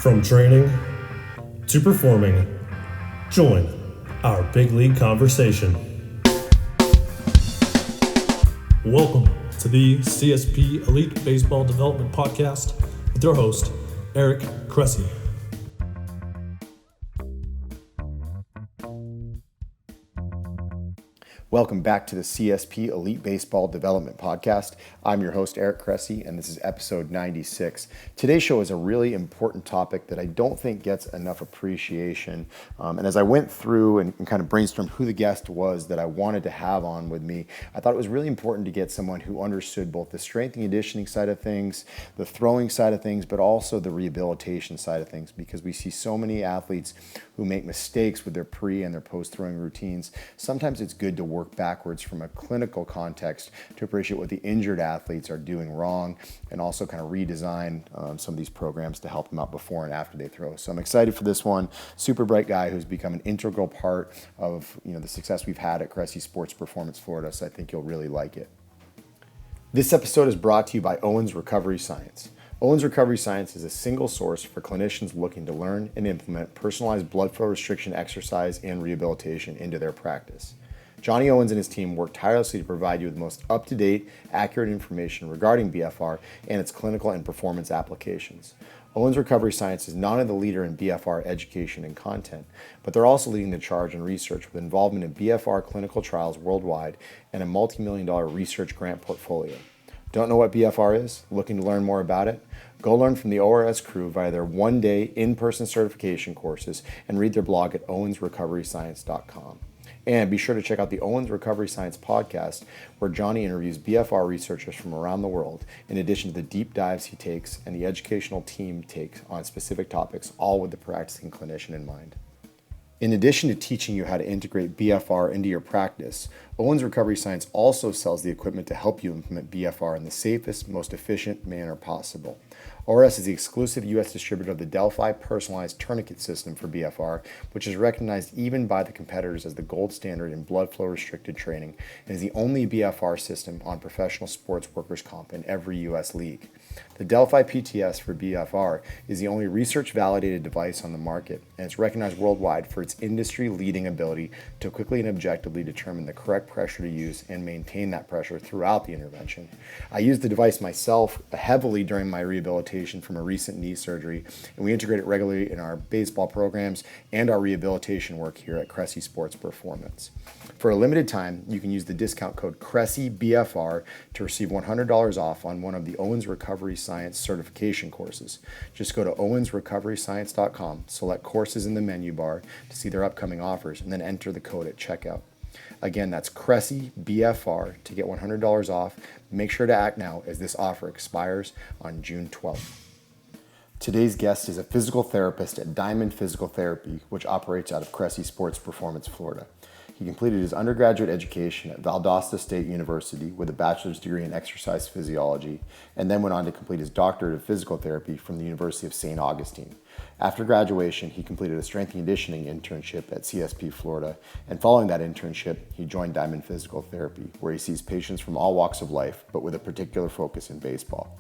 From training to performing, join our big league conversation. Welcome to the CSP Elite Baseball Development Podcast with your host, Eric Cressey. Welcome back to the CSP Elite Baseball Development Podcast. I'm your host, Eric Cressey, and this is episode 96. Today's show is a really important topic that I don't think gets enough appreciation. And as I went through and kind of brainstormed who the guest was that I wanted to have on with me, I thought it was really important to get someone who understood both the strength and conditioning side of things, the throwing side of things, but also the rehabilitation side of things, because we see so many athletes who make mistakes with their pre and their post-throwing routines. Sometimes it's good to work backwards from a clinical context to appreciate what the injured athletes are doing wrong and also kind of redesign some of these programs to help them out before and after they throw. So I'm excited for this one. Super bright guy who's become an integral part of the success we've had at Cressey Sports Performance Florida, so I think you'll really like it. This episode is brought to you by Owens Recovery Science. Owens Recovery Science is a single source for clinicians looking to learn and implement personalized blood flow restriction exercise and rehabilitation into their practice. Johnny Owens and his team work tirelessly to provide you with the most up-to-date, accurate information regarding BFR and its clinical and performance applications. Owens Recovery Science is not only the leader in BFR education and content, but they're also leading the charge in research with involvement in BFR clinical trials worldwide and a multi-million-dollar research grant portfolio. Don't know what BFR is? Looking to learn more about it? Go learn from the ORS crew via their one-day in-person certification courses and read their blog at owensrecoveryscience.com. And be sure to check out the Owens Recovery Science podcast, where Johnny interviews BFR researchers from around the world, in addition to the deep dives he takes and the educational team takes on specific topics, all with the practicing clinician in mind. In addition to teaching you how to integrate BFR into your practice, Owens Recovery Science also sells the equipment to help you implement BFR in the safest, most efficient manner possible. ORS is the exclusive U.S. distributor of the Delphi personalized tourniquet system for BFR, which is recognized even by the competitors as the gold standard in blood flow restricted training, and is the only BFR system on professional sports workers' comp in every U.S. league. The Delphi PTS for BFR is the only research-validated device on the market, and it's recognized worldwide for its industry-leading ability to quickly and objectively determine the correct pressure to use and maintain that pressure throughout the intervention. I used the device myself heavily during my rehabilitation from a recent knee surgery, and we integrate it regularly in our baseball programs and our rehabilitation work here at Cressey Sports Performance. For a limited time, you can use the discount code CRESSEYBFR to receive $100 off on one of the Owens Recovery Science certification courses. Just go to owensrecoveryscience.com, select courses in the menu bar to see their upcoming offers, and then enter the code at checkout. Again, that's CRESSEYBFR to get $100 off. Make sure to act now as this offer expires on June 12th. Today's guest is a physical therapist at Diamond Physical Therapy, which operates out of Cressey Sports Performance, Florida. He completed his undergraduate education at Valdosta State University with a bachelor's degree in exercise physiology, and then went on to complete his doctorate of physical therapy from the University of St. Augustine. After graduation, he completed a strength and conditioning internship at CSP Florida, and following that internship, he joined Diamond Physical Therapy, where he sees patients from all walks of life, but with a particular focus in baseball.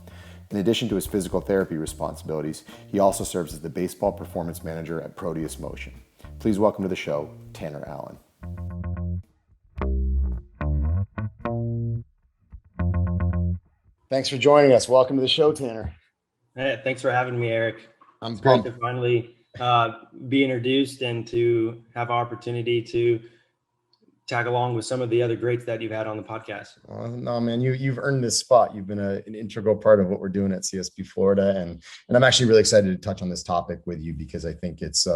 In addition to his physical therapy responsibilities, he also serves as the baseball performance manager at Proteus Motion. Please welcome to the show, Tanner Allen. Thanks for joining us. Welcome to the show, Tanner. Hey, thanks for having me, Eric. I'm It's great pumped. to finally be introduced and to have opportunity to tag along with some of the other greats that you've had on the podcast. No, man, you've earned this spot. You've been an integral part of what we're doing at CSP Florida, and I'm actually really excited to touch on this topic with you because I think it's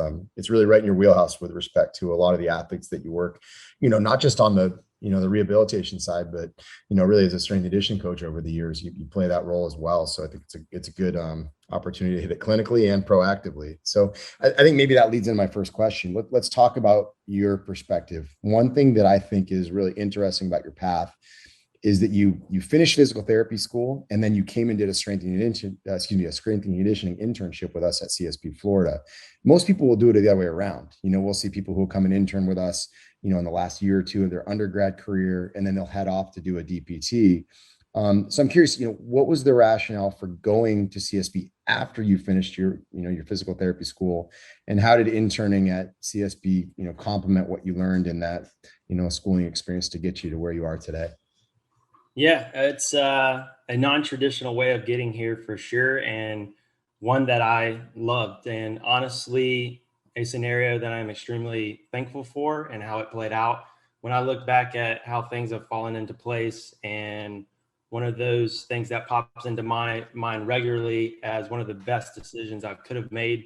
really right in your wheelhouse with respect to a lot of the athletes that you work, not just on the the rehabilitation side, but really as a strength and conditioning coach over the years, you play that role as well. So I think it's a good opportunity to hit it clinically and proactively. So I think maybe that leads into my first question. Let's talk about your perspective. One thing that I think is really interesting about your path is that you finished physical therapy school and then you came and did a strength and conditioning internship with us at CSP Florida. Most people will do it the other way around. We'll see people who will come and intern with us, in the last year or two of their undergrad career, and then they'll head off to do a DPT. So I'm curious, what was the rationale for going to CSP after you finished your physical therapy school, and how did interning at CSP, complement what you learned in that, schooling experience to get you to where you are today? Yeah, it's a non-traditional way of getting here for sure, and one that I loved. And honestly, a scenario that I'm extremely thankful for and how it played out. When I look back at how things have fallen into place, and one of those things that pops into my mind regularly as one of the best decisions I could have made.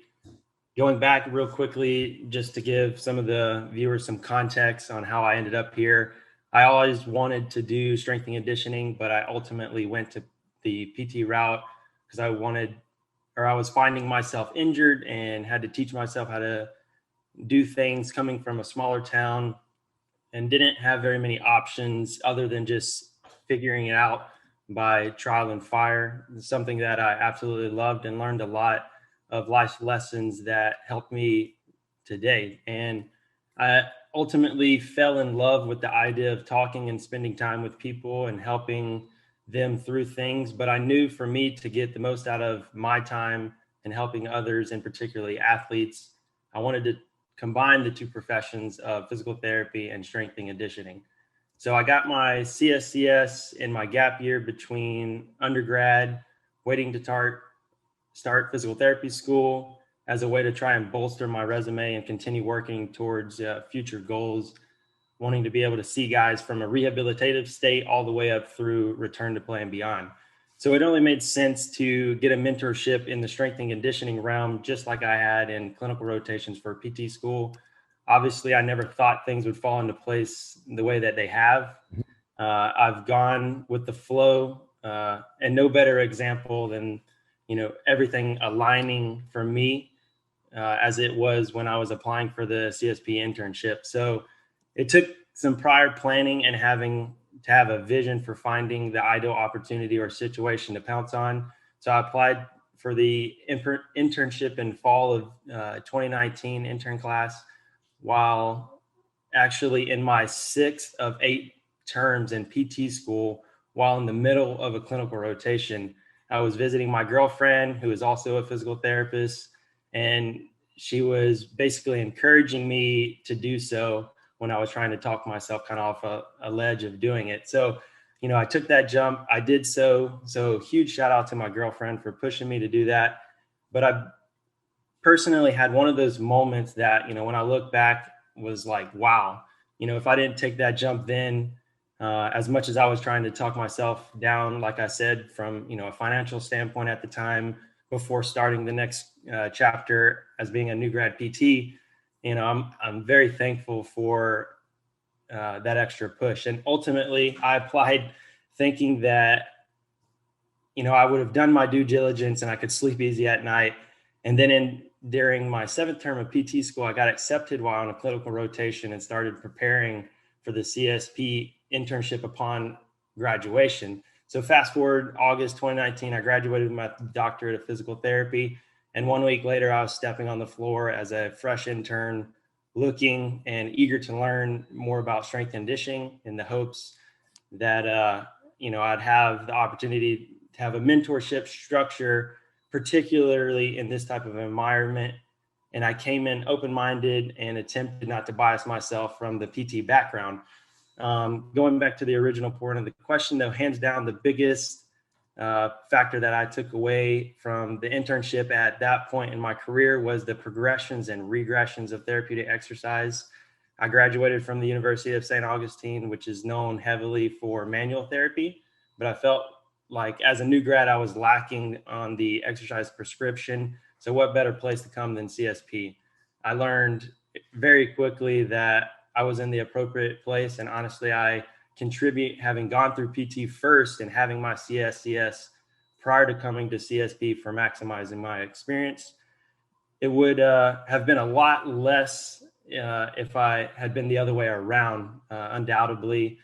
Going back real quickly, just to give some of the viewers some context on how I ended up here. I always wanted to do strength and conditioning, but I ultimately went to the PT route because I was finding myself injured and had to teach myself how to do things coming from a smaller town and didn't have very many options other than just figuring it out by trial and fire. It's something that I absolutely loved and learned a lot of life lessons that helped me today. And I ultimately fell in love with the idea of talking and spending time with people and helping them through things. But I knew for me to get the most out of my time and helping others, and particularly athletes, I wanted to combine the two professions of physical therapy and strength and conditioning. So I got my CSCS in my gap year between undergrad, waiting to start physical therapy school as a way to try and bolster my resume and continue working towards future goals, wanting to be able to see guys from a rehabilitative state all the way up through return to play and beyond. So it only made sense to get a mentorship in the strength and conditioning realm, just like I had in clinical rotations for PT school. Obviously, I never thought things would fall into place the way that they have. I've gone with the flow, and no better example than, everything aligning for me as it was when I was applying for the CSP internship. So it took some prior planning and having to have a vision for finding the ideal opportunity or situation to pounce on. So I applied for the internship in fall of 2019 intern class, while actually in my sixth of 8 terms in PT school, while in the middle of a clinical rotation. I was visiting my girlfriend, who is also a physical therapist, and she was basically encouraging me to do so when I was trying to talk myself kind of off a ledge of doing it. So, I took that jump. I did so. So huge shout out to my girlfriend for pushing me to do that. But I personally had one of those moments that, when I look back, was like, wow, if I didn't take that jump then, as much as I was trying to talk myself down, like I said, from, a financial standpoint at the time, before starting the next chapter as being a new grad PT, I'm very thankful for that extra push. And ultimately I applied thinking that, I would have done my due diligence and I could sleep easy at night. And then during my 7th term of PT school, I got accepted while on a clinical rotation and started preparing for the CSP internship upon graduation. So fast forward August 2019, I graduated with my doctorate of physical therapy. And 1 week later, I was stepping on the floor as a fresh intern, looking and eager to learn more about strength and conditioning in the hopes that, I'd have the opportunity to have a mentorship structure, particularly in this type of environment. And I came in open-minded and attempted not to bias myself from the PT background. Going back to the original point of the question, though, hands down, the biggest factor that I took away from the internship at that point in my career was the progressions and regressions of therapeutic exercise. I graduated from the University of St. Augustine, which is known heavily for manual therapy, but I felt like as a new grad, I was lacking on the exercise prescription. So what better place to come than CSP? I learned very quickly that I was in the appropriate place. And honestly, I contribute having gone through PT first and having my CSCS prior to coming to CSP for maximizing my experience. It would have been a lot less if I had been the other way around, undoubtedly,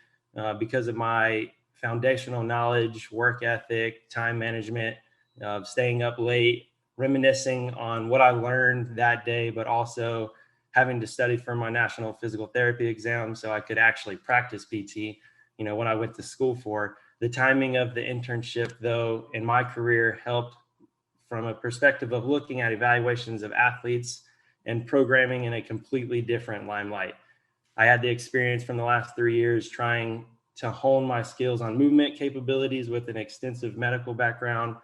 because of my foundational knowledge, work ethic, time management, staying up late, reminiscing on what I learned that day, but also having to study for my national physical therapy exam so I could actually practice PT, when I went to school for. The timing of the internship, though, in my career helped from a perspective of looking at evaluations of athletes and programming in a completely different limelight. I had the experience from the last 3 years trying to hone my skills on movement capabilities with an extensive medical background.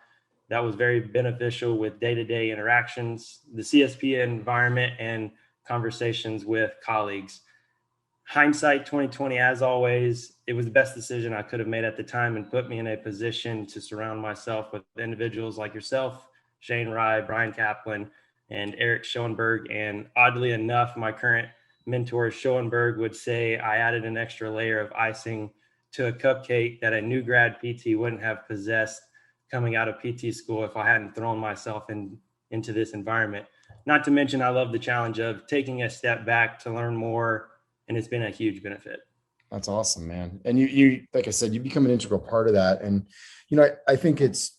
That was very beneficial with day-to-day interactions, the CSP environment, and conversations with colleagues. Hindsight 2020, as always, it was the best decision I could have made at the time and put me in a position to surround myself with individuals like yourself, Shane Rye, Brian Kaplan, and Eric Schoenberg. And oddly enough, my current mentor, Schoenberg, would say I added an extra layer of icing to a cupcake that a new grad PT wouldn't have possessed coming out of PT school if I hadn't thrown myself into this environment. Not to mention, I love the challenge of taking a step back to learn more, and it's been a huge benefit. That's awesome, man. And you, like I said, you become an integral part of that. And, I think it's,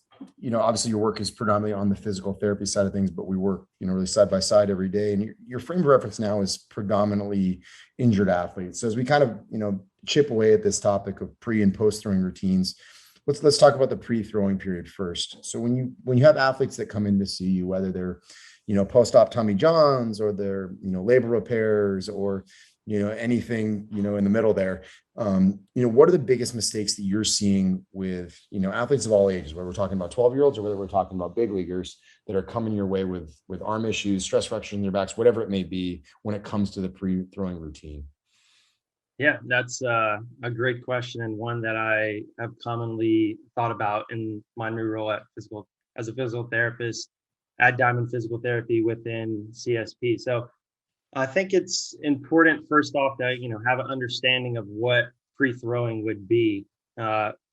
obviously your work is predominantly on the physical therapy side of things, but we work, really side by side every day. And your frame of reference now is predominantly injured athletes. So as we kind of, chip away at this topic of pre and post throwing routines, let's talk about the pre-throwing period first. So when you have athletes that come in to see you, whether they're, post-op Tommy Johns or they're, labor repairs or, anything, in the middle there, what are the biggest mistakes that you're seeing with, athletes of all ages, whether we're talking about 12-year-olds or whether we're talking about big leaguers that are coming your way with arm issues, stress fractures in their backs, whatever it may be, when it comes to the pre-throwing routine? Yeah, that's a great question, and one that I have commonly thought about in my new role as a physical therapist at Diamond Physical Therapy within CSP. So I think it's important, first off, that have an understanding of what pre-throwing would be.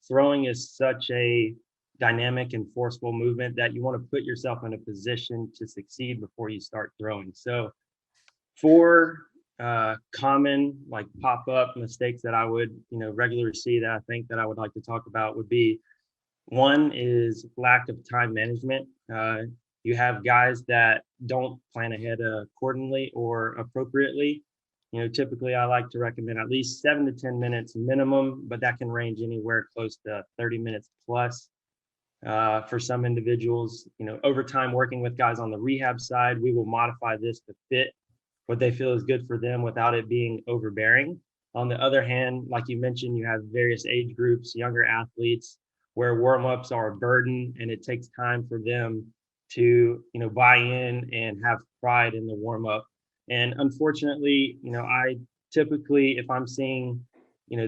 Throwing is such a dynamic and forceful movement that you want to put yourself in a position to succeed before you start throwing. So for common pop-up mistakes that I would regularly see that I think that I would like to talk about would be, one is lack of time management. You have guys that don't plan ahead accordingly or appropriately. Typically I like to recommend at least 7 to 10 minutes minimum, but that can range anywhere close to 30 minutes plus. For some individuals, over time working with guys on the rehab side, we will modify this to fit what they feel is good for them without it being overbearing. On the other hand, like you mentioned, you have various age groups, younger athletes, where warm-ups are a burden and it takes time for them to, buy in and have pride in the warm-up. And unfortunately, I typically, if I'm seeing,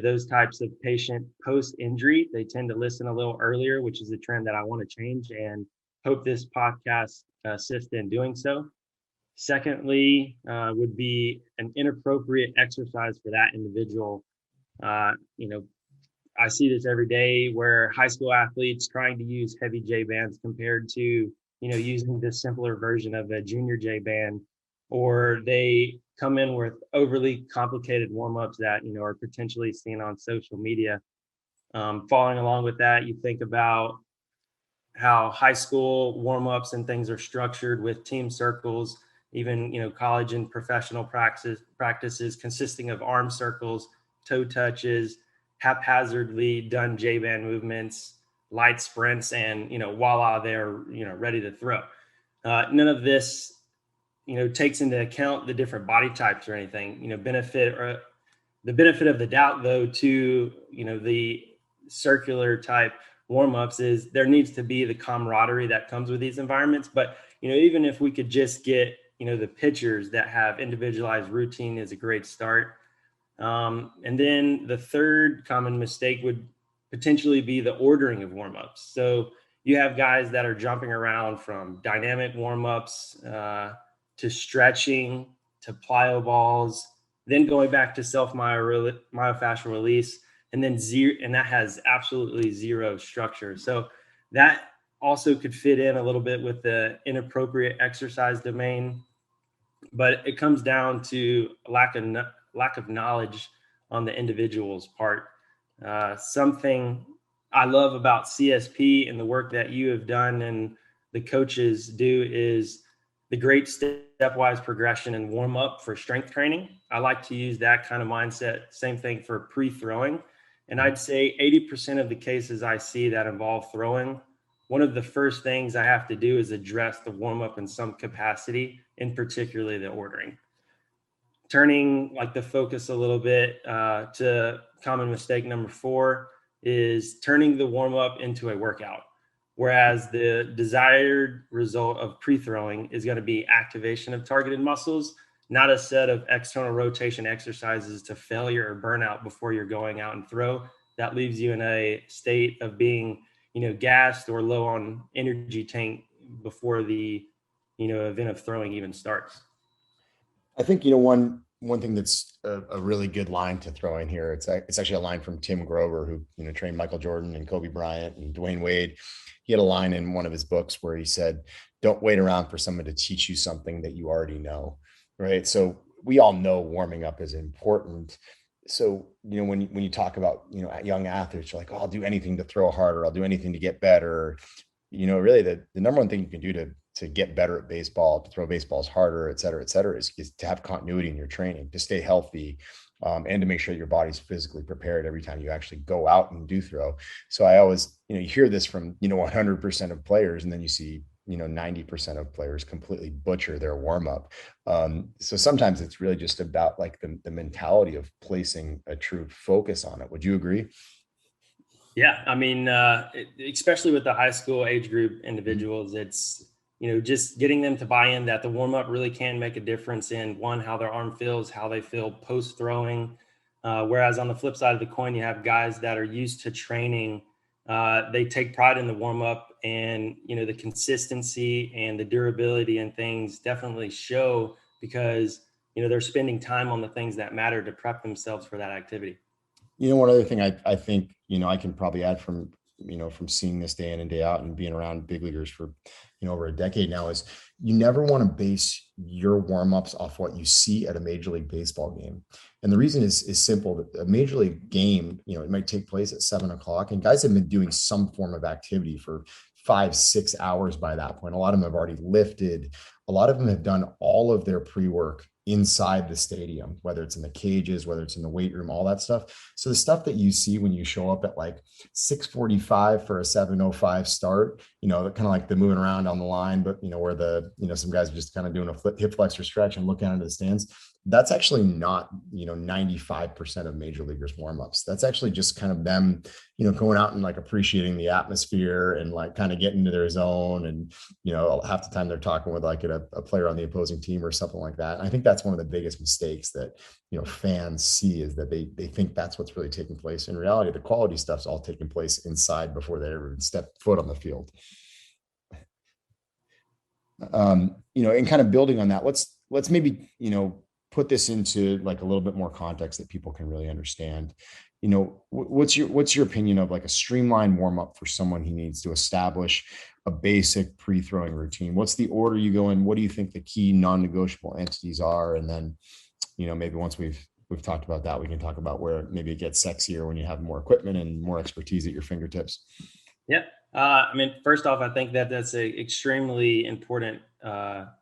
those types of patient post-injury, they tend to listen a little earlier, which is a trend that I want to change and hope this podcast assists in doing so. Secondly, would be an inappropriate exercise for that individual. I see this every day where high school athletes trying to use heavy J bands compared to, using this simpler version of a junior J band, or they come in with overly complicated warm-ups that, are potentially seen on social media. Following along with that, you think about how high school warm-ups and things are structured with team circles, even college and professional practices consisting of arm circles, toe touches, haphazardly done J-band movements, light sprints, and voila, they're ready to throw. None of this takes into account the different body types or anything. The benefit of the doubt, though, to the circular type warm-ups is there needs to be the camaraderie that comes with these environments. But even if we could just get the pitchers that have individualized routine is a great start. And then the third common mistake would potentially be the ordering of warm-ups. So you have guys that are jumping around from dynamic warm-ups to stretching to plyo balls, then going back to myofascial release, and then zero, and that has absolutely zero structure. So that also could fit in a little bit with the inappropriate exercise domain, but it comes down to lack of knowledge on the individual's part. Something I love about CSP and the work that you have done and the coaches do is the great stepwise progression and warm up for strength training. I like to use that kind of mindset. Same thing for pre-throwing. And I'd say 80% of the cases I see that involve throwing one of the first things I have to do is address the warm up in some capacity, in particularly the ordering. Turning like the focus a little bit to common mistake number 4 is turning the warm up into a workout. Whereas the desired result of pre-throwing is going to be activation of targeted muscles, not a set of external rotation exercises to failure or burnout before you're going out and throw. That leaves you in a state of being, gassed or low on energy tank before the, event of throwing even starts. I think, one thing that's a really good line to throw in here. It's actually a line from Tim Grover, who trained Michael Jordan and Kobe Bryant and Dwayne Wade. He had a line in one of his books where he said, "Don't wait around for someone to teach you something that you already know." Right. So we all know warming up is important. So when you talk about young athletes, you're like, "Oh, I'll do anything to throw harder. I'll do anything to get better." Really the number one thing you can do to get better at baseball, to throw baseballs harder, et cetera, is to have continuity in your training, to stay healthy, and to make sure your body's physically prepared every time you actually go out and do throw. So I always, you hear this from, 100% of players, and then you see, 90% of players completely butcher their warm up. So sometimes it's really just about like the mentality of placing a true focus on it. Would you agree? Yeah, I mean, especially with the high school age group Mhm. individuals, it's just getting them to buy in that the warm up really can make a difference in one, how their arm feels, how they feel post throwing. Whereas on the flip side of the coin, you have guys that are used to training. They take pride in the warm up, and the consistency and the durability and things definitely show because they're spending time on the things that matter to prep themselves for that activity. One other thing I think, I can probably add from seeing this day in and day out and being around big leaguers for, over a decade now is you never want to base your warm-ups off what you see at a Major League Baseball game. And the reason is simple. That a Major League game, it might take place at 7 o'clock, and guys have been doing some form of activity for 5, 6 hours by that point. A lot of them have already lifted. A lot of them have done all of their pre-work inside the stadium, whether it's in the cages, whether it's in the weight room, all that stuff. So the stuff that you see when you show up at like 6:45 for a 7:05 start, kind of like the moving around on the line, but where some guys are just kind of doing a hip flexor stretch and looking into the stands. That's actually not 95% of major leaguers warm-ups. That's actually just kind of them going out and like appreciating the atmosphere and like kind of getting into their zone. And half the time they're talking with like a player on the opposing team or something like that. And I think that's one of the biggest mistakes that fans see, is that they think that's what's really taking place. In reality, the quality stuff's all taking place inside before they ever step foot on the field. And kind of building on that, let's maybe put this into like a little bit more context that people can really understand. What's your opinion of like a streamlined warm up for someone who needs to establish a basic pre-throwing routine? What's the order you go in? What do you think the key non-negotiable entities are? And then, maybe once we've talked about that, we can talk about where maybe it gets sexier when you have more equipment and more expertise at your fingertips. Yeah. I mean, first off, I think that that's a extremely important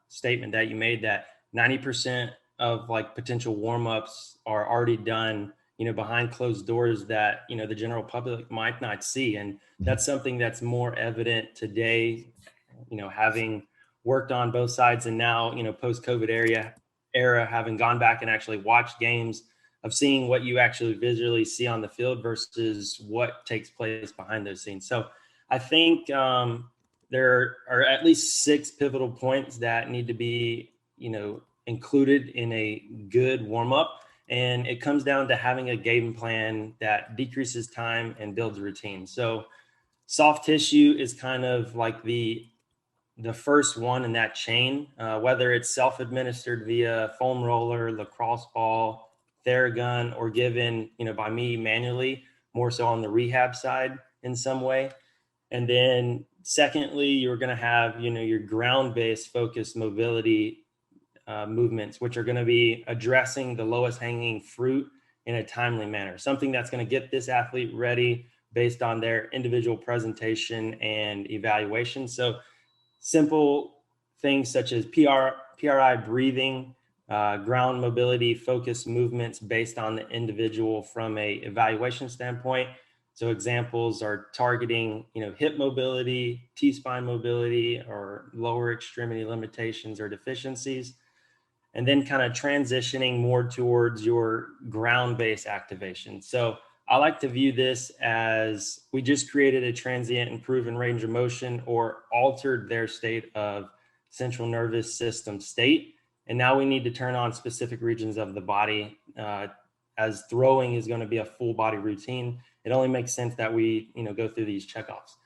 statement that you made, that 90% of like potential warm-ups are already done, behind closed doors that, the general public might not see. And that's something that's more evident today, having worked on both sides, and now, post-COVID era, having gone back and actually watched games, of seeing what you actually visually see on the field versus what takes place behind those scenes. So I think there are at least 6 pivotal points that need to be, included in a good warm up. And it comes down to having a game plan that decreases time and builds routine. So soft tissue is kind of like the first one in that chain, whether it's self-administered via foam roller, lacrosse ball, Theragun, or given, by me manually, more so on the rehab side in some way. And then secondly, you're going to have, your ground-based focused mobility movements, which are going to be addressing the lowest hanging fruit in a timely manner, something that's going to get this athlete ready based on their individual presentation and evaluation. So simple things such as PRI breathing, ground mobility, focus movements based on the individual from a evaluation standpoint. So examples are targeting, hip mobility, T-spine mobility, or lower extremity limitations or deficiencies, and then kind of transitioning more towards your ground-based activation. So I like to view this as we just created a transient and proven range of motion or altered their state of central nervous system state. And now we need to turn on specific regions of the body, as throwing is going to be a full body routine. It only makes sense that we, go through these checkoffs.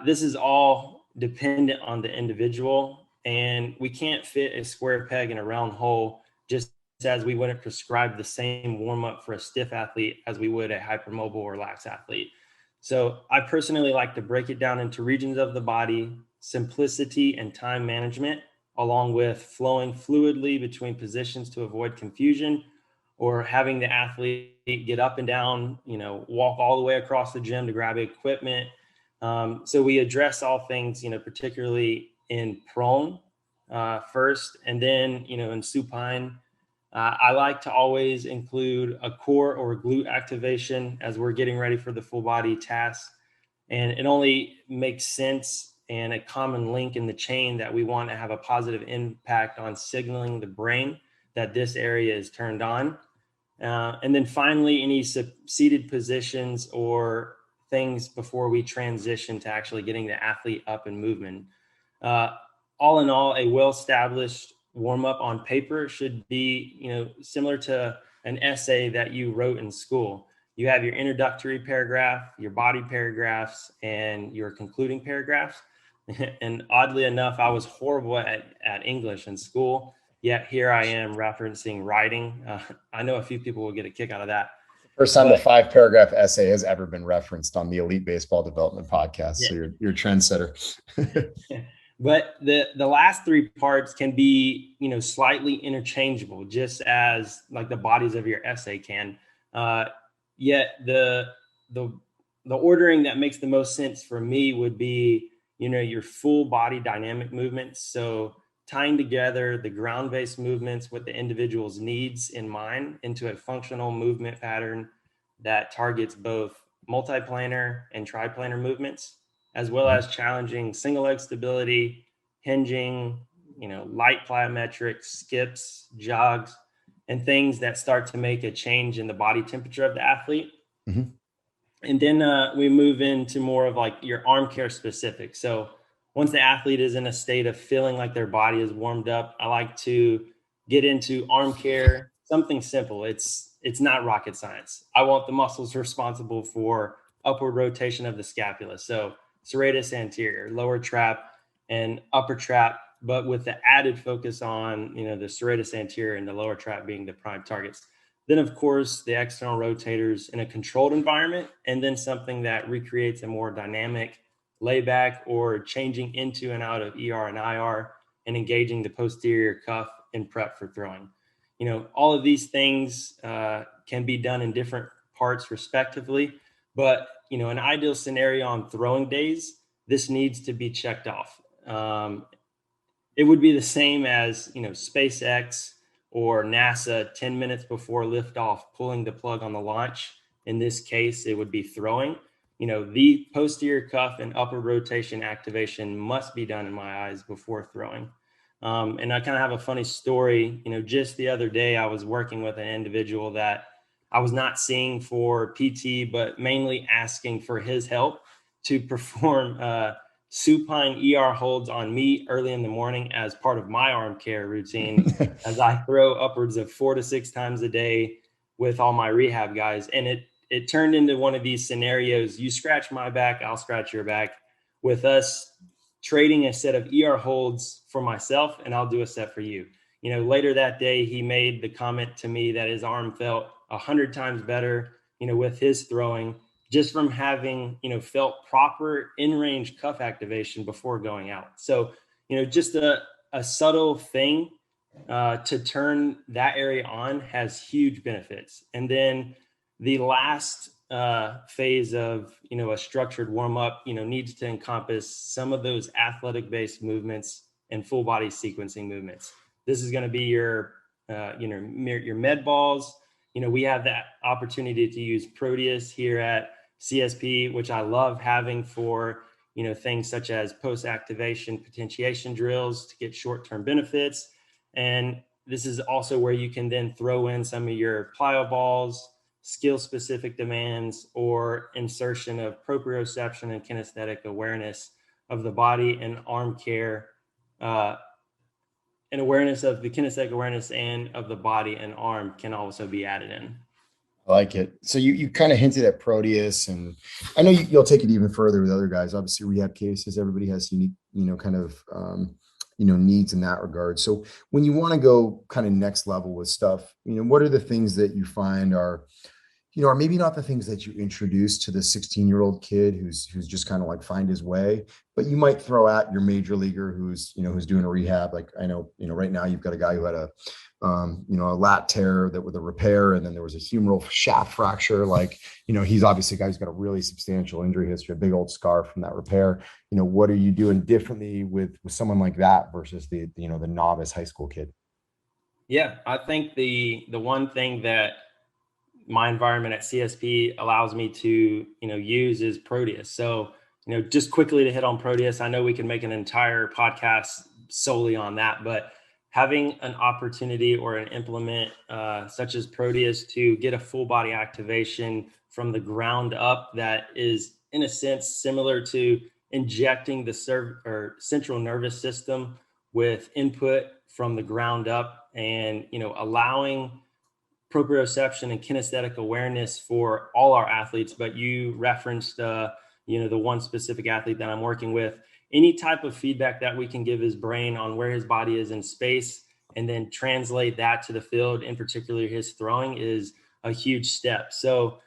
This is all dependent on the individual, and we can't fit a square peg in a round hole, just as we wouldn't prescribe the same warm up for a stiff athlete as we would a hypermobile or lax athlete. So I personally like to break it down into regions of the body, simplicity and time management, along with flowing fluidly between positions to avoid confusion, or having the athlete get up and down, walk all the way across the gym to grab equipment. So we address all things, particularly in prone first, and then, in supine. I like to always include a core or glute activation as we're getting ready for the full body task. And it only makes sense and a common link in the chain that we want to have a positive impact on signaling the brain that this area is turned on. And then finally, any seated positions or things before we transition to actually getting the athlete up and movement. All in all, a well-established warm-up on paper should be, similar to an essay that you wrote in school. You have your introductory paragraph, your body paragraphs, and your concluding paragraphs. And oddly enough, I was horrible at English in school, yet here I am referencing writing. I know a few people will get a kick out of that. First time the 5-paragraph essay has ever been referenced on the Elite Baseball Development Podcast. Yeah. So you're a trendsetter. But the last three parts can be, slightly interchangeable, just as like the bodies of your essay can. Yet the ordering that makes the most sense for me would be, your full body dynamic movements. So tying together the ground-based movements with the individual's needs in mind into a functional movement pattern that targets both multiplanar and triplanar movements, as well as challenging single leg stability, hinging, light plyometrics, skips, jogs, and things that start to make a change in the body temperature of the athlete. Mm-hmm. And then we move into more of like your arm care specific. So once the athlete is in a state of feeling like their body is warmed up, I like to get into arm care, something simple. It's not rocket science. I want the muscles responsible for upward rotation of the scapula. So serratus anterior, lower trap, and upper trap, but with the added focus on, the serratus anterior and the lower trap being the prime targets. Then, of course, the external rotators in a controlled environment, and then something that recreates a more dynamic layback or changing into and out of ER and IR and engaging the posterior cuff in prep for throwing. All of these things can be done in different parts respectively, but, an ideal scenario on throwing days, this needs to be checked off. It would be the same as, SpaceX or NASA 10 minutes before liftoff, pulling the plug on the launch. In this case, it would be throwing. The posterior cuff and upper rotation activation must be done in my eyes before throwing. And I kind of have a funny story. Just the other day, I was working with an individual that I was not seeing for PT, but mainly asking for his help to perform supine ER holds on me early in the morning as part of my arm care routine, as I throw upwards of 4 to 6 times a day with all my rehab guys. And it turned into one of these scenarios. You scratch my back, I'll scratch your back, with us trading a set of ER holds for myself, and I'll do a set for you. Later that day, he made the comment to me that his arm felt 100 times better, with his throwing, just from having, felt proper in-range cuff activation before going out. So, just a subtle thing to turn that area on has huge benefits. And then the last phase of, a structured warm-up, needs to encompass some of those athletic-based movements and full body sequencing movements. This is going to be your med balls. We have that opportunity to use Proteus here at CSP, which I love having for, things such as post-activation potentiation drills to get short-term benefits. And this is also where you can then throw in some of your plyo balls, skill-specific demands, or insertion of proprioception and kinesthetic awareness of the body and arm care, and awareness of the kinesthetic awareness and of the body and arm can also be added in. I like it. So you kind of hinted at Proteus, and I know you'll take it even further with other guys. Obviously, rehab cases, everybody has unique, kind of, needs in that regard. So when you want to go kind of next level with stuff, what are the things that you find are, or maybe not the things that you introduce to the 16-year-old kid who's just kind of like find his way, but you might throw at your major leaguer who's doing a rehab. Like I know, right now you've got a guy who had a lat tear that with a repair, and then there was a humeral shaft fracture. Like, he's obviously a guy who's got a really substantial injury history, a big old scar from that repair. What are you doing differently with someone like that versus the novice high school kid? Yeah, I think the one thing that my environment at CSP allows me to, use is Proteus. So, just quickly to hit on Proteus, I know we can make an entire podcast solely on that, but having an opportunity or an implement such as Proteus to get a full body activation from the ground up that is, in a sense, similar to injecting the central nervous system with input from the ground up, and allowing proprioception and kinesthetic awareness for all our athletes. But you referenced, the one specific athlete that I'm working with. Any type of feedback that we can give his brain on where his body is in space, and then translate that to the field, in particular his throwing, is a huge step. So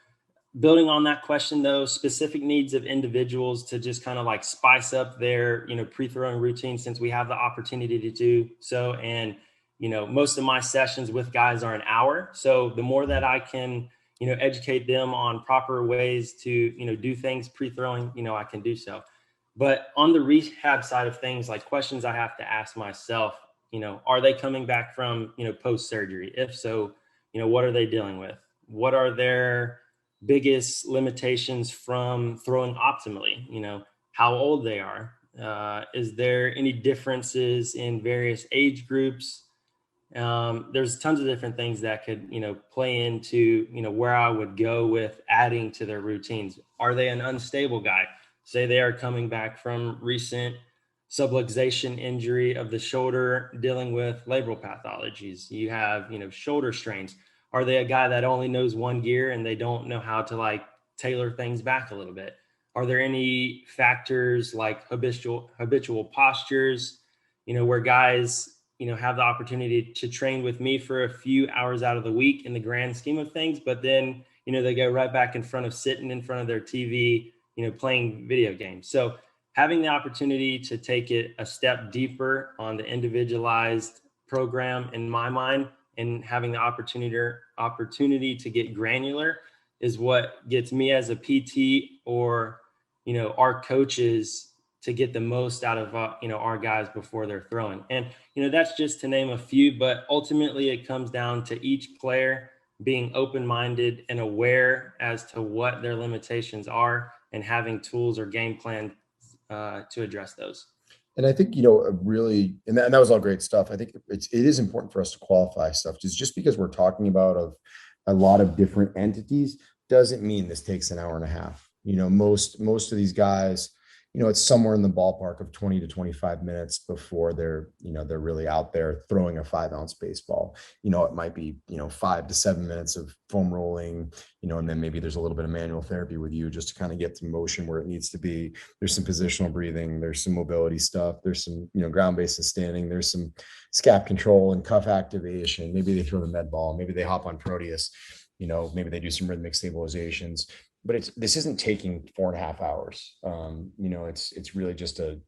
building on that question, though, specific needs of individuals to just kind of like spice up their, pre-throwing routine, since we have the opportunity to do so. And, most of my sessions with guys are an hour. So the more that I can, educate them on proper ways to, do things pre-throwing, I can do so. But on the rehab side of things, like questions I have to ask myself, are they coming back from, post-surgery? If so, what are they dealing with? What are their biggest limitations from throwing optimally? How old they are. Is there any differences in various age groups? There's tons of different things that could, play into, where I would go with adding to their routines. Are they an unstable guy? Say they are coming back from recent subluxation injury of the shoulder, dealing with labral pathologies. You have, shoulder strains. Are they a guy that only knows one gear and they don't know how to like tailor things back a little bit? Are there any factors like habitual postures, where guys, have the opportunity to train with me for a few hours out of the week in the grand scheme of things, but then, they go right back in front of sitting in front of their TV, playing video games. So having the opportunity to take it a step deeper on the individualized program, in my mind, and having the opportunity to get granular is what gets me as a PT, or, our coaches, to get the most out of, our guys before they're throwing. And, that's just to name a few, but ultimately it comes down to each player being open-minded and aware as to what their limitations are, and having tools or game plan to address those. And I think, really, and that was all great stuff. I think it is important for us to qualify stuff. Just because we're talking about a lot of different entities doesn't mean this takes an hour and a half. Most of these guys, it's somewhere in the ballpark of 20 to 25 minutes before they're really out there throwing a 5-ounce baseball. It might be, 5 to 7 minutes of foam rolling, and then maybe there's a little bit of manual therapy with you just to kind of get to motion where it needs to be. There's some positional breathing, there's some mobility stuff, there's some, ground-based and standing, there's some scap control and cuff activation. Maybe they throw the med ball, maybe they hop on Proteus, maybe they do some rhythmic stabilizations. But this isn't taking 4.5 hours. It's really just a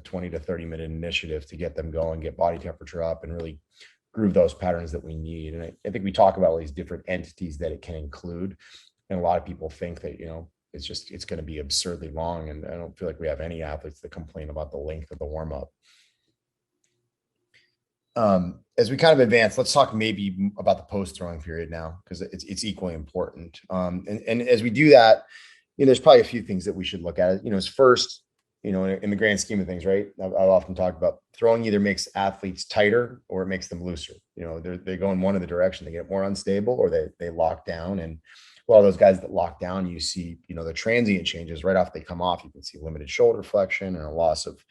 20 to 30 minute initiative to get them going, get body temperature up, and really groove those patterns that we need. And I think we talk about all these different entities that it can include. And a lot of people think that, it's going to be absurdly long. And I don't feel like we have any athletes that complain about the length of the warm up. As we kind of advance, let's talk maybe about the post throwing period now, because it's equally important. And as we do that, there's probably a few things that we should look at. Is first, in the grand scheme of things, right? I've often talked about throwing either makes athletes tighter or it makes them looser. They go in one of the direction. They get more unstable or they lock down. And a lot of those guys that lock down, you see, the transient changes right off they come off. You can see limited shoulder flexion and a loss of,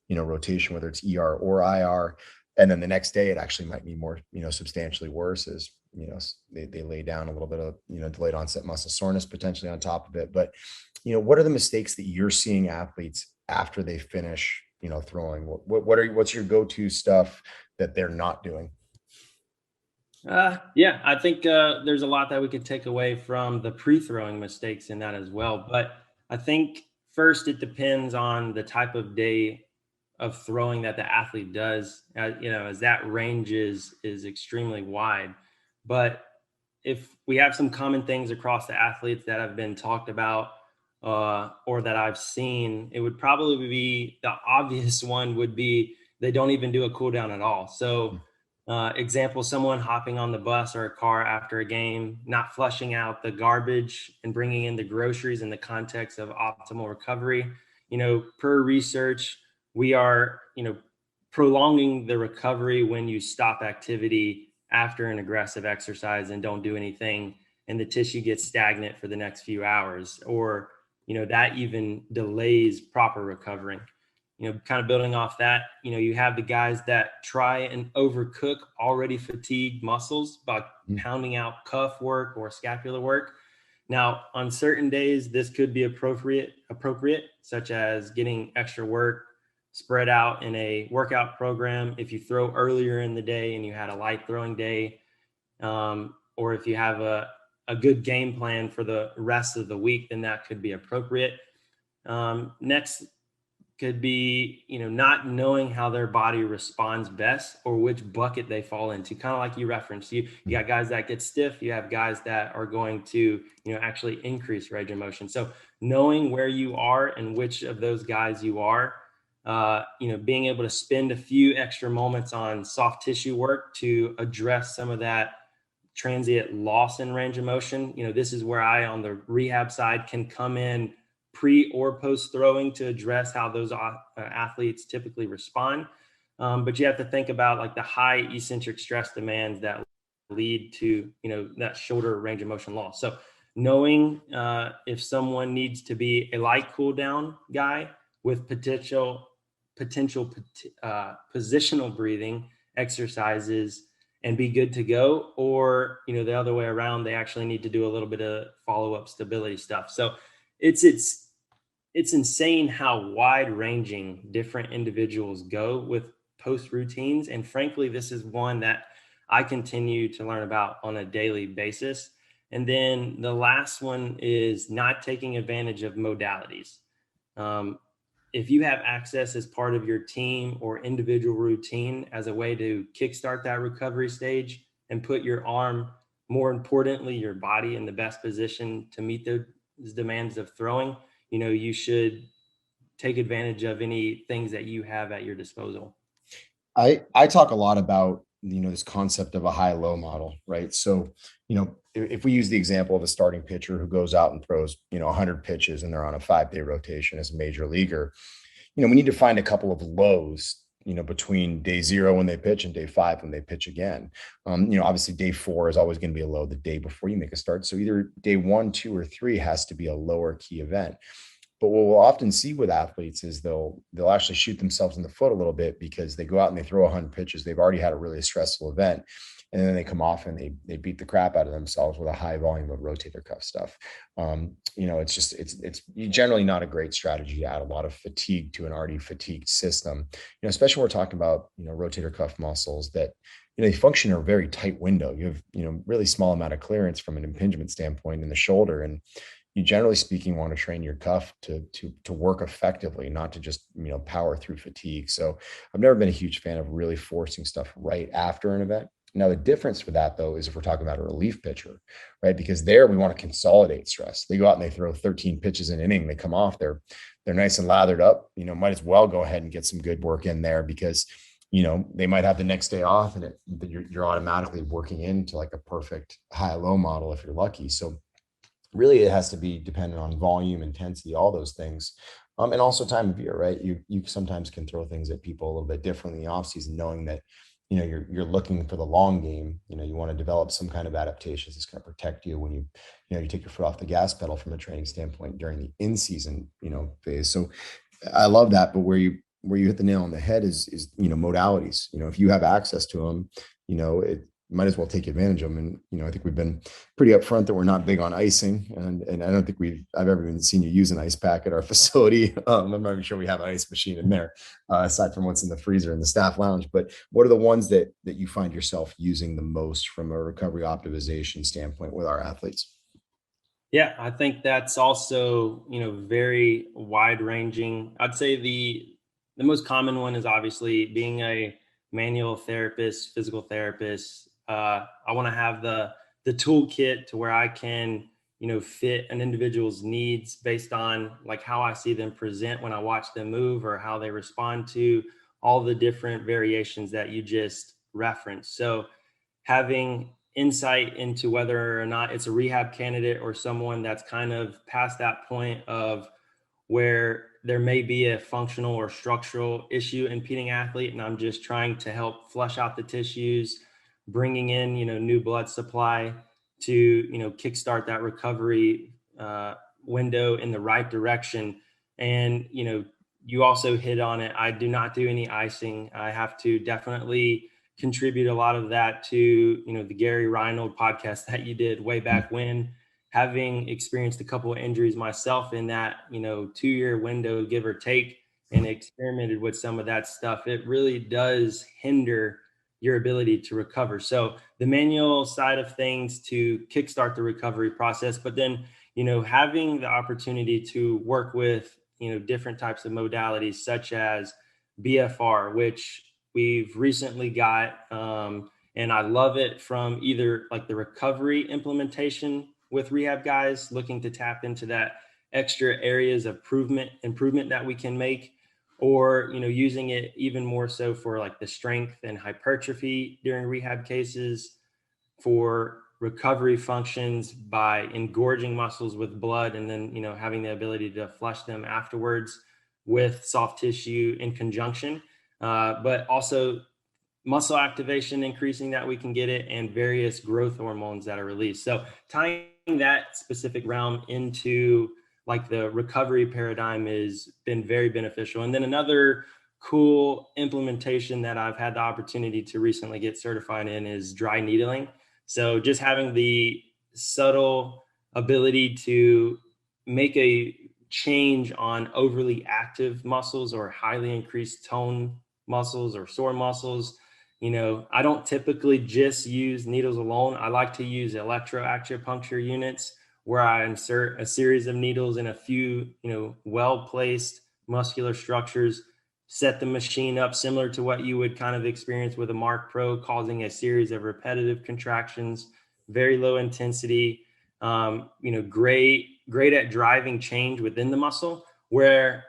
rotation, whether it's ER or IR. And then the next day, it actually might be more, substantially worse as, they lay down a little bit of, delayed onset muscle soreness potentially on top of it. But, what are the mistakes that you're seeing athletes after they finish, throwing? What's your go-to stuff that they're not doing? Yeah, I think there's a lot that we could take away from the pre-throwing mistakes in that as well. But I think first it depends on the type of day of throwing that the athlete does. As that range is extremely wide. But if we have some common things across the athletes that have been talked about or that I've seen, it would probably be the obvious one would be they don't even do a cool down at all. So example, someone hopping on the bus or a car after a game, not flushing out the garbage and bringing in the groceries in the context of optimal recovery. Per research, we are, prolonging the recovery when you stop activity after an aggressive exercise and don't do anything, and the tissue gets stagnant for the next few hours, or, that even delays proper recovering. Kind of building off that, you have the guys that try and overcook already fatigued muscles by pounding out cuff work or scapular work. Now, on certain days, this could be appropriate, such as getting extra work spread out in a workout program. If you throw earlier in the day and you had a light throwing day, or if you have a good game plan for the rest of the week, then that could be appropriate. Next could be, not knowing how their body responds best or which bucket they fall into. Kind of like you referenced, you got guys that get stiff, you have guys that are going to, actually increase range of motion. So knowing where you are and which of those guys you are, being able to spend a few extra moments on soft tissue work to address some of that transient loss in range of motion. This is where I, on the rehab side, can come in pre or post throwing to address how those athletes typically respond. But you have to think about like the high eccentric stress demands that lead to, that shoulder range of motion loss. So knowing if someone needs to be a light cool down guy with potential positional breathing exercises and be good to go, or, the other way around, they actually need to do a little bit of follow-up stability stuff. So it's insane how wide ranging different individuals go with post routines. And frankly, this is one that I continue to learn about on a daily basis. And then the last one is not taking advantage of modalities. If you have access as part of your team or individual routine as a way to kickstart that recovery stage and put your arm, more importantly, your body in the best position to meet those demands of throwing, you should take advantage of any things that you have at your disposal. I talk a lot about, this concept of a high-low model, right? So, if we use the example of a starting pitcher who goes out and throws, 100 pitches and they're on a 5-day rotation as a major leaguer, we need to find a couple of lows, between day 0 when they pitch and day 5 when they pitch again. Obviously day 4 is always going to be a low the day before you make a start. So either day 1, 2, or 3 has to be a lower key event. But what we'll often see with athletes is they'll actually shoot themselves in the foot a little bit because they go out and they throw 100 pitches. They've already had a really stressful event. And then they come off and they beat the crap out of themselves with a high volume of rotator cuff stuff. It's generally not a great strategy to add a lot of fatigue to an already fatigued system, especially when we're talking about, rotator cuff muscles that, they function in a very tight window. You have, really small amount of clearance from an impingement standpoint in the shoulder. And you generally speaking want to train your cuff to work effectively, not to just, power through fatigue. So I've never been a huge fan of really forcing stuff right after an event. Now, the difference for that, though, is if we're talking about a relief pitcher, right? Because there we want to consolidate stress. They go out and they throw 13 pitches an inning. They come off, they're nice and lathered up, might as well go ahead and get some good work in there because, they might have the next day off and you're automatically working into like a perfect high-low model if you're lucky. So really it has to be dependent on volume, intensity, all those things. And also time of year, right? You sometimes can throw things at people a little bit differently in the off season, knowing that, you're looking for the long game. You want to develop some kind of adaptations that's going to protect you when you take your foot off the gas pedal from a training standpoint during the in season, phase. So I love that. But where you hit the nail on the head is modalities. If you have access to them, it might as well take advantage of them. And I think we've been pretty upfront that we're not big on icing, and I don't think I've ever even seen you use an ice pack at our facility. I'm not even sure we have an ice machine in there, aside from what's in the freezer in the staff lounge. But what are the ones that you find yourself using the most from a recovery optimization standpoint with our athletes? Yeah, I think that's also, very wide ranging. I'd say the most common one is obviously being a manual therapist, physical therapist. I want to have the toolkit to where I can, fit an individual's needs based on like how I see them present when I watch them move or how they respond to all the different variations that you just referenced. So having insight into whether or not it's a rehab candidate or someone that's kind of past that point of where there may be a functional or structural issue impeding athlete, and I'm just trying to help flush out the tissues, bringing in new blood supply to kickstart that recovery window in the right direction. And you also hit on it. I do not do any icing. I have to definitely contribute a lot of that to the Gary Reinold podcast that you did way back when, having experienced a couple of injuries myself in that 2-year window, give or take, and experimented with some of that stuff. It really does hinder your ability to recover. So the manual side of things to kickstart the recovery process, but then having the opportunity to work with different types of modalities such as BFR, which we've recently got, and I love it from either like the recovery implementation with rehab guys looking to tap into that extra areas of improvement that we can make, or using it even more so for like the strength and hypertrophy during rehab cases, for recovery functions by engorging muscles with blood and then having the ability to flush them afterwards with soft tissue in conjunction, but also muscle activation increasing that we can get it, and various growth hormones that are released. So tying that specific realm into like the recovery paradigm has been very beneficial. And then another cool implementation that I've had the opportunity to recently get certified in is dry needling. So just having the subtle ability to make a change on overly active muscles or highly increased tone muscles or sore muscles. I don't typically just use needles alone. I like to use electro acupuncture units where I insert a series of needles in a few, well-placed muscular structures, set the machine up similar to what you would kind of experience with a Mark Pro, causing a series of repetitive contractions, very low intensity, great at driving change within the muscle, where,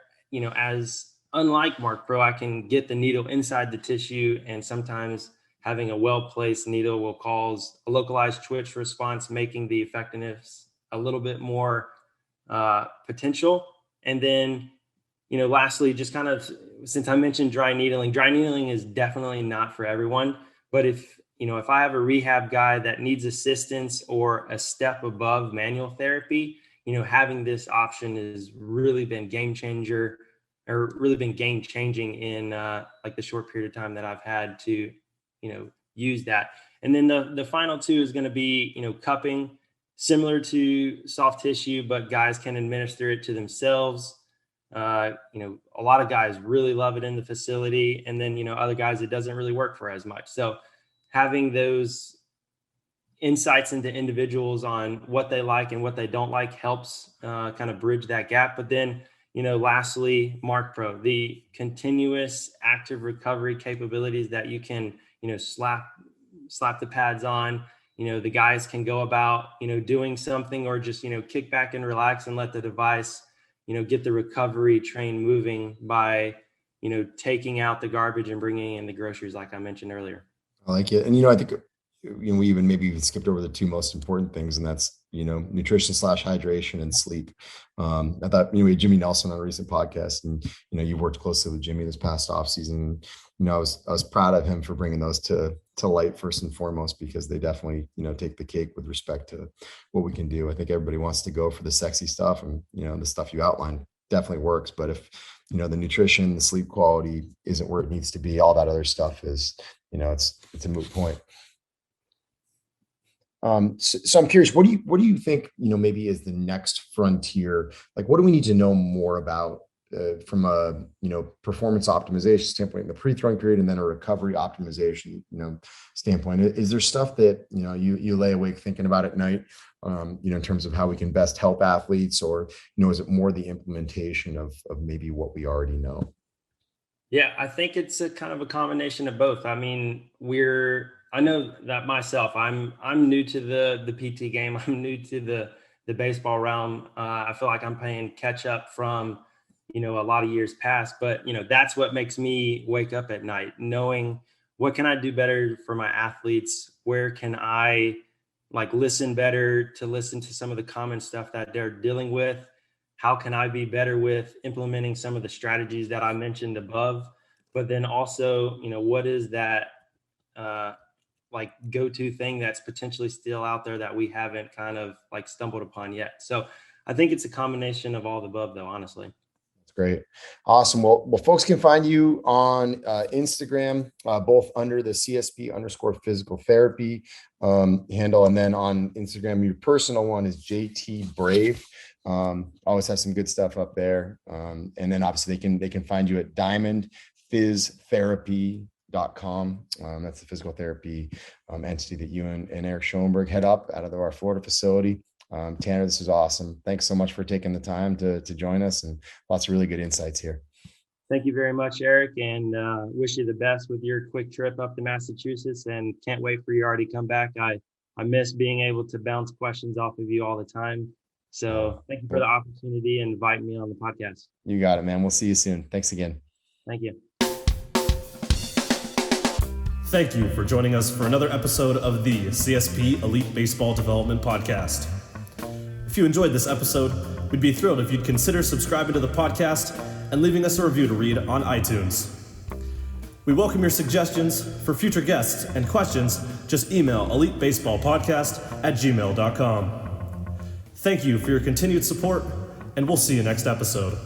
as unlike Mark Pro, I can get the needle inside the tissue, and sometimes having a well-placed needle will cause a localized twitch response, making the effectiveness a little bit more potential. And then, lastly, just kind of, since I mentioned dry needling is definitely not for everyone. But if I have a rehab guy that needs assistance or a step above manual therapy, having this option has really been game changing in like the short period of time that I've had to, use that. And then the final two is going to be, cupping, similar to soft tissue, but guys can administer it to themselves. A lot of guys really love it in the facility, and then other guys it doesn't really work for as much. So having those insights into individuals on what they like and what they don't like helps kind of bridge that gap. But then lastly, Mark Pro, the continuous active recovery capabilities that you can slap the pads on. The guys can go about doing something, or just kick back and relax and let the device get the recovery train moving by taking out the garbage and bringing in the groceries, like I mentioned earlier. I like it. And, I think, we maybe even skipped over the two most important things, and that's nutrition / hydration and sleep. I thought, we had Jimmy Nelson on a recent podcast, and, you worked closely with Jimmy this past off season. I was proud of him for bringing those to light first and foremost, because they definitely, take the cake with respect to what we can do. I think everybody wants to go for the sexy stuff, and, the stuff you outlined definitely works. But if, the nutrition, the sleep quality isn't where it needs to be, all that other stuff is, it's a moot point. So I'm curious, what do you think, maybe is the next frontier? Like, what do we need to know more about from a, performance optimization standpoint in the pre-throwing period, and then a recovery optimization, standpoint? Is there stuff that, you lay awake thinking about at night, in terms of how we can best help athletes, or, is it more the implementation of maybe what we already know? Yeah, I think it's a kind of a combination of both. I mean, I know that myself, I'm new to the PT game. I'm new to the baseball realm. I feel like I'm playing catch up from, a lot of years past, but, that's what makes me wake up at night, knowing what can I do better for my athletes? Where can I listen better to listen to some of the common stuff that they're dealing with? How can I be better with implementing some of the strategies that I mentioned above? But then also, what is that go-to thing that's potentially still out there that we haven't kind of stumbled upon yet? So I think it's a combination of all the above, though, honestly. That's great. Awesome. Well, folks can find you on Instagram, both under the CSP_physical therapy handle. And then on Instagram, your personal one is JT Brave. Always have some good stuff up there. And then obviously they can find you at diamondphystherapy.com. That's the physical therapy entity that you and Eric Schoenberg head up out of our Florida facility. Tanner, this is awesome. Thanks so much for taking the time to join us, and lots of really good insights here. Thank you very much, Eric, and wish you the best with your quick trip up to Massachusetts, and can't wait for you already come back. I miss being able to bounce questions off of you all the time. So thank you for the opportunity and inviting me on the podcast. You got it, man. We'll see you soon. Thanks again. Thank you. Thank you for joining us for another episode of the CSP Elite Baseball Development Podcast. If you enjoyed this episode, we'd be thrilled if you'd consider subscribing to the podcast and leaving us a review to read on iTunes. We welcome your suggestions for future guests and questions. Just email elitebaseballpodcast@gmail.com. Thank you for your continued support, and we'll see you next episode.